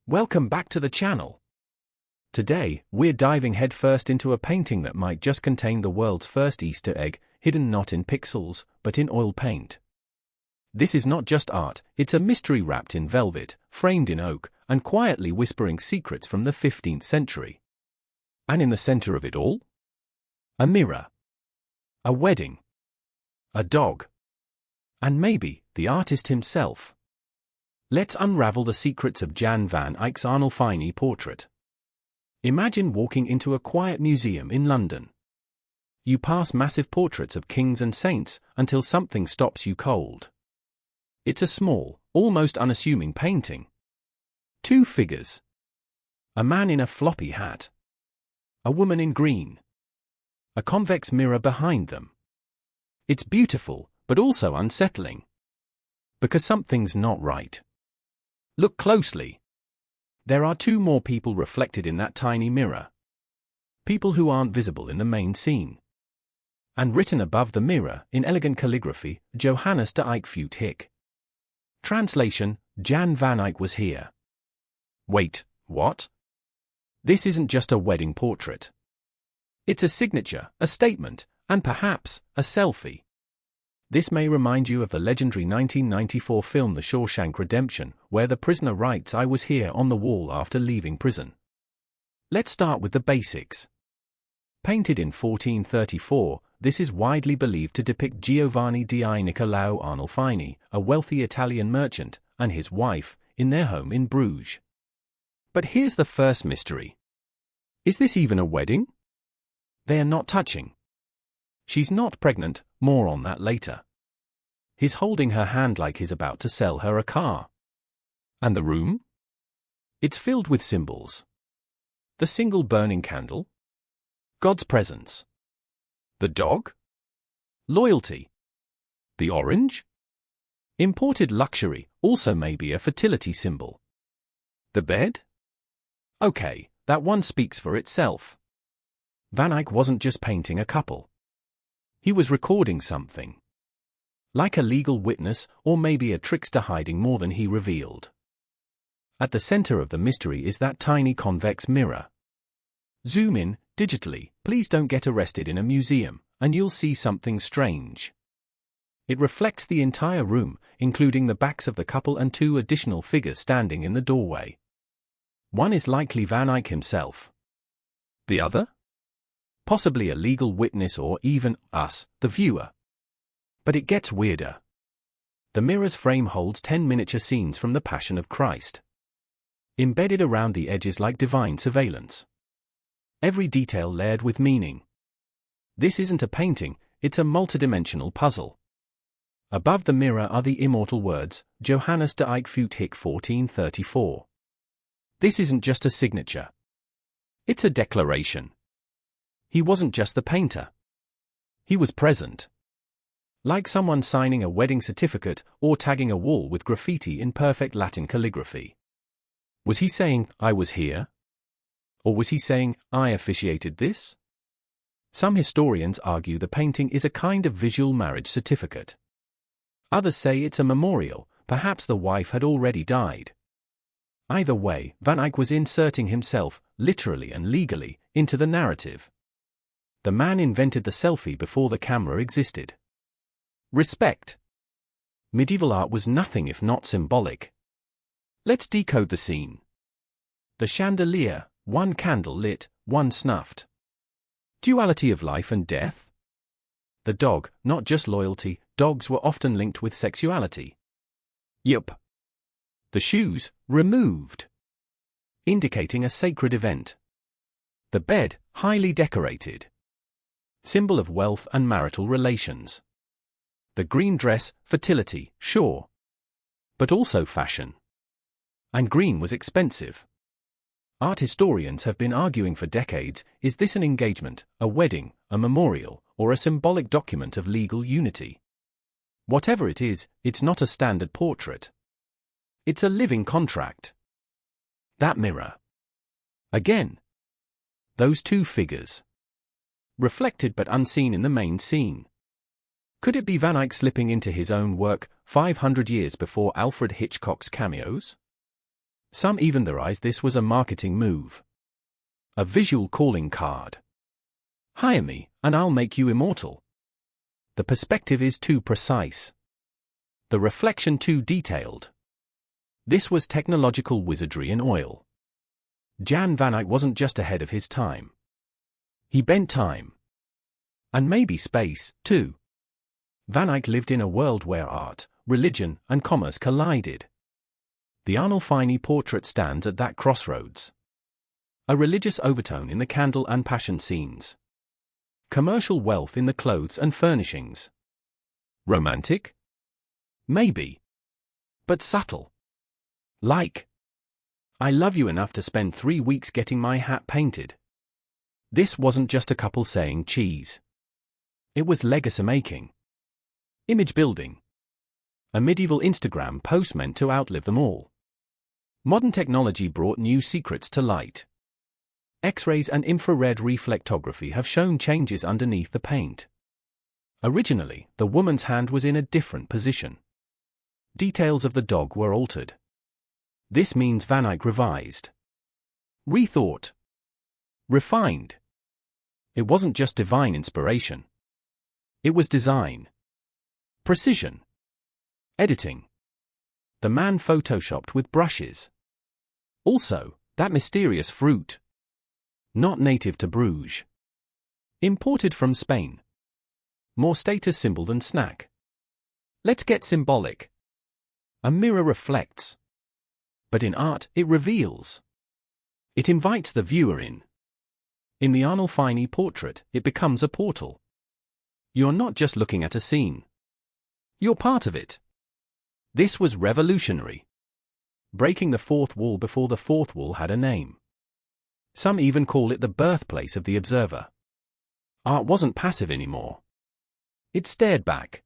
Welcome back to the channel. Today, we're diving headfirst into a painting that might just contain the world's first Easter egg, hidden not in pixels, but in oil paint. This is not just art, it's a mystery wrapped in velvet, framed in oak, and quietly whispering secrets from the 15th century. And in the center of it all? A mirror. A wedding. A dog. And maybe, the artist himself. Let's unravel the secrets of Jan van Eyck's Arnolfini portrait. Imagine walking into a quiet museum in London. You pass massive portraits of kings and saints until something stops you cold. It's a small, almost unassuming painting. Two figures. A man in a floppy hat. A woman in green. A convex mirror behind them. It's beautiful, but also unsettling. Because something's not right. Look closely. There are two more people reflected in that tiny mirror. People who aren't visible in the main scene. And written above the mirror, in elegant calligraphy, Johannes de Eyck photobomb Eyck. Translation, Jan van Eyck was here. Wait, what? This isn't just a wedding portrait. It's a signature, a statement, and perhaps, a selfie. This may remind you of the legendary 1994 film The Shawshank Redemption, where the prisoner writes, "I was here," on the wall after leaving prison. Let's start with the basics. Painted in 1434, this is widely believed to depict Giovanni di Niccolao Arnolfini, a wealthy Italian merchant, and his wife, in their home in Bruges. But here's the first mystery. Is this even a wedding? They are not touching. She's not pregnant, more on that later. He's holding her hand like he's about to sell her a car. And the room? It's filled with symbols. The single burning candle? God's presence. The dog? Loyalty. The orange? Imported luxury, also maybe a fertility symbol. The bed? Okay, that one speaks for itself. Van Eyck wasn't just painting a couple. He was recording something. Like a legal witness, or maybe a trickster hiding more than he revealed. At the center of the mystery is that tiny convex mirror. Zoom in, digitally, please don't get arrested in a museum, and you'll see something strange. It reflects the entire room, including the backs of the couple and two additional figures standing in the doorway. One is likely Van Eyck himself. The other? Possibly a legal witness or even us, the viewer. But it gets weirder. The mirror's frame holds 10 miniature scenes from the Passion of Christ. Embedded around the edges like divine surveillance. Every detail layered with meaning. This isn't a painting, it's a multidimensional puzzle. Above the mirror are the immortal words, Johannes de Eyck photobomb Eyck 1434. This isn't just a signature. It's a declaration. He wasn't just the painter. He was present. Like someone signing a wedding certificate or tagging a wall with graffiti in perfect Latin calligraphy. Was he saying, "I was here"? Or was he saying, "I officiated this"? Some historians argue the painting is a kind of visual marriage certificate. Others say it's a memorial, perhaps the wife had already died. Either way, Van Eyck was inserting himself, literally and legally, into the narrative. The man invented the selfie before the camera existed. Respect. Medieval art was nothing if not symbolic. Let's decode the scene. The chandelier, one candle lit, one snuffed. Duality of life and death? The dog, not just loyalty, dogs were often linked with sexuality. Yup. The shoes, removed. Indicating a sacred event. The bed, highly decorated. Symbol of wealth and marital relations. The green dress, fertility, sure. But also fashion. And green was expensive. Art historians have been arguing for decades, is this an engagement, a wedding, a memorial, or a symbolic document of legal unity? Whatever it is, it's not a standard portrait. It's a living contract. That mirror. Again. Those two figures. Reflected but unseen in the main scene. Could it be Van Eyck slipping into his own work 500 years before Alfred Hitchcock's cameos? Some even theorize this was a marketing move. A visual calling card. Hire me, and I'll make you immortal. The perspective is too precise. The reflection too detailed. This was technological wizardry in oil. Jan van Eyck wasn't just ahead of his time. He bent time. And maybe space, too. Van Eyck lived in a world where art, religion, and commerce collided. The Arnolfini portrait stands at that crossroads. A religious overtone in the candle and passion scenes. Commercial wealth in the clothes and furnishings. Romantic? Maybe. But subtle. Like, I love you enough to spend 3 weeks getting my hat painted. This wasn't just a couple saying cheese. It was legacy making. Image building. A medieval Instagram post meant to outlive them all. Modern technology brought new secrets to light. X-rays and infrared reflectography have shown changes underneath the paint. Originally, the woman's hand was in a different position. Details of the dog were altered. This means Van Eyck revised. Rethought. Refined. It wasn't just divine inspiration. It was design. Precision. Editing. The man photoshopped with brushes. Also, that mysterious fruit. Not native to Bruges. Imported from Spain. More status symbol than snack. Let's get symbolic. A mirror reflects. But in art, it reveals. It invites the viewer in. In the Arnolfini portrait, it becomes a portal. You're not just looking at a scene. You're part of it. This was revolutionary. Breaking the fourth wall before the fourth wall had a name. Some even call it the birthplace of the observer. Art wasn't passive anymore. It stared back.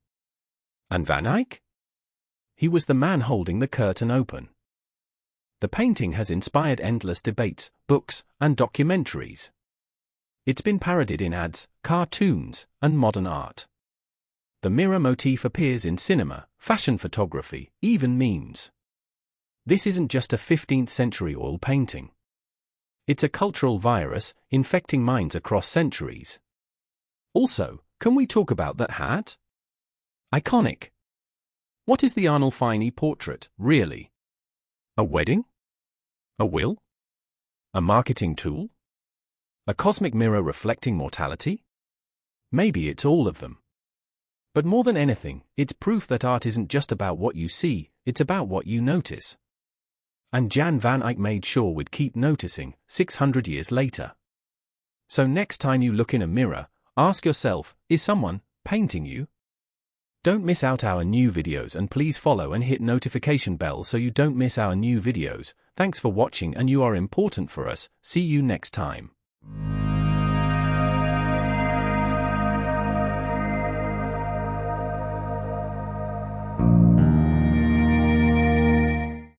And Van Eyck? He was the man holding the curtain open. The painting has inspired endless debates, books, and documentaries. It's been parodied in ads, cartoons, and modern art. The mirror motif appears in cinema, fashion photography, even memes. This isn't just a 15th century oil painting. It's a cultural virus, infecting minds across centuries. Also, can we talk about that hat? Iconic. What is the Arnolfini portrait, really? A wedding? A will? A marketing tool? A cosmic mirror reflecting mortality? Maybe it's all of them. But more than anything, it's proof that art isn't just about what you see, it's about what you notice. And Jan van Eyck made sure we'd keep noticing 600 years later. So next time you look in a mirror, ask yourself, is someone painting you? Don't miss out our new videos and please follow and hit notification bell so you don't miss our new videos. Thanks for watching and you are important for us. See you next time.